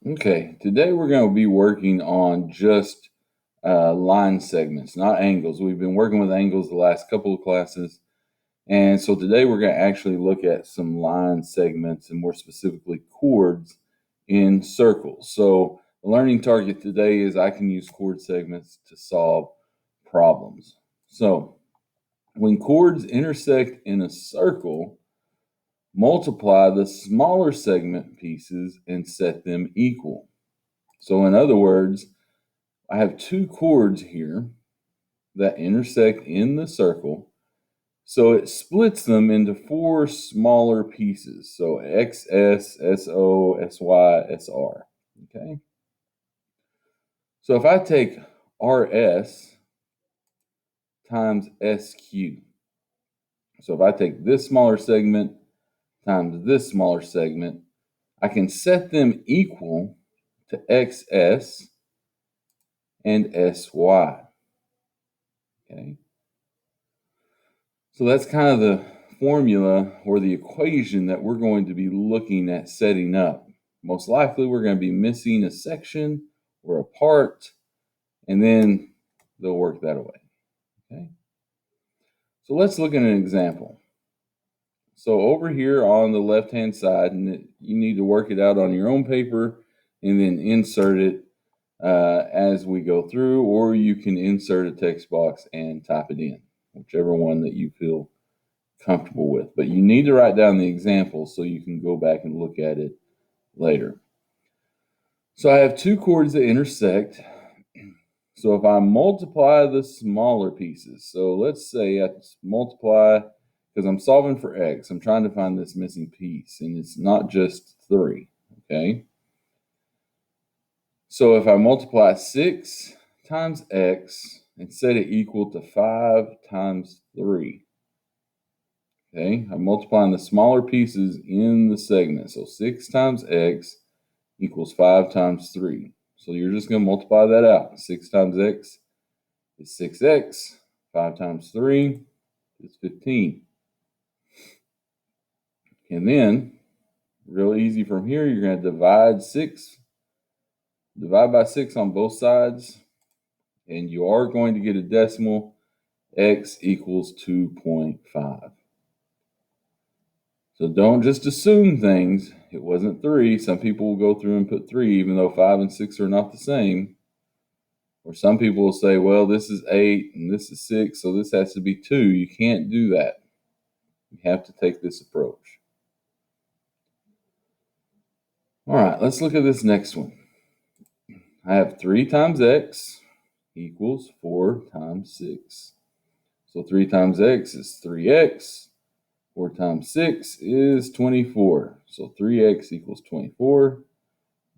Okay, today we're going to be working on just line segments, not angles. We've been working with angles the last couple of classes. And so today we're going to actually look at some line segments and more specifically chords in circles. So the learning target today is I can use chord segments to solve problems. So when chords intersect in a circle, multiply the smaller segment pieces and set them equal. So in other words, I have two chords here that intersect in the circle. So it splits them into four smaller pieces. So XS, SO, SY, SR. Okay. So if I take RS times SQ, so if I take this smaller segment times this smaller segment, I can set them equal to XS and SY. Okay. So that's kind of the formula or the equation that we're going to be looking at setting up. Most likely we're going to be missing a section or a part, and then they'll work that away. Okay. So let's look at an example. So over here on the left-hand side, and you need to work it out on your own paper and then insert it as we go through, or you can insert a text box and type it in, whichever one that you feel comfortable with. But you need to write down the example so you can go back and look at it later. So I have two chords that intersect. So if I multiply the smaller pieces, so let's say I multiply, because I'm solving for x, I'm trying to find this missing piece, and it's not just 3, okay? So if I multiply 6 times x and set it equal to 5 times 3, okay, I'm multiplying the smaller pieces in the segment. So 6 times x equals 5 times 3. So you're just going to multiply that out. 6 times x is 6x. 5 times 3 is 15. And then, real easy from here, you're going to divide by 6 on both sides, and you are going to get a decimal. X equals 2.5. So don't just assume things. It wasn't 3. Some people will go through and put 3, even though 5 and 6 are not the same. Or some people will say, well, this is 8 and this is 6, so this has to be 2. You can't do that. You have to take this approach. All right, let's look at this next one. I have 3 times x equals 4 times 6. So 3 times x is 3x. 4 times 6 is 24. So 3x equals 24.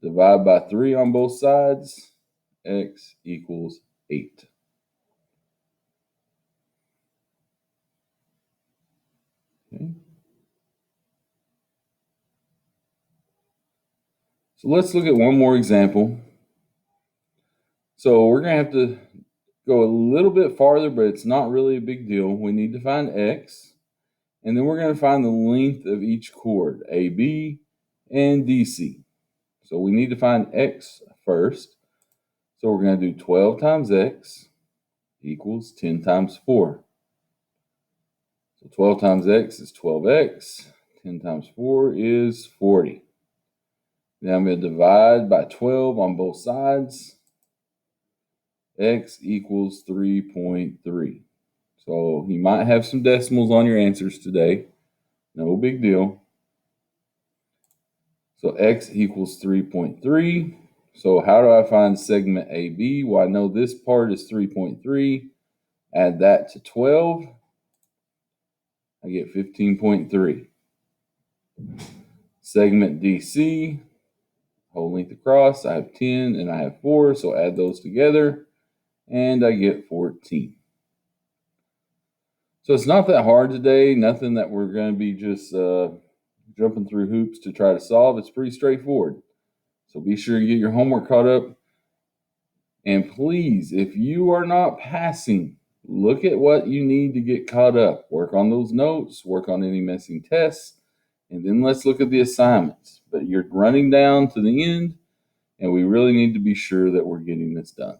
Divide by 3 on both sides. X equals 8. Okay. So let's look at one more example. So we're going to have to go a little bit farther, but it's not really a big deal. We need to find x, and then we're going to find the length of each chord, AB and DC. So we need to find x first. So we're going to do 12 times x equals 10 times 4. So 12 times x is 12x. 10 times 4 is 40. Now I'm going to divide by 12 on both sides. X equals 3.3. So you might have some decimals on your answers today. No big deal. So x equals 3.3. So how do I find segment AB? Well, I know this part is 3.3. Add that to 12. I get 15.3. Segment DC, whole length across, I have 10 and I have 4. So add those together and I get 14. So it's not that hard today. Nothing that we're going to be just jumping through hoops to try to solve. It's pretty straightforward. So be sure you get your homework caught up. And please, if you are not passing, look at what you need to get caught up. Work on those notes, work on any missing tests, and then let's look at the assignments. But you're running down to the end. and we really need to be sure that we're getting this done.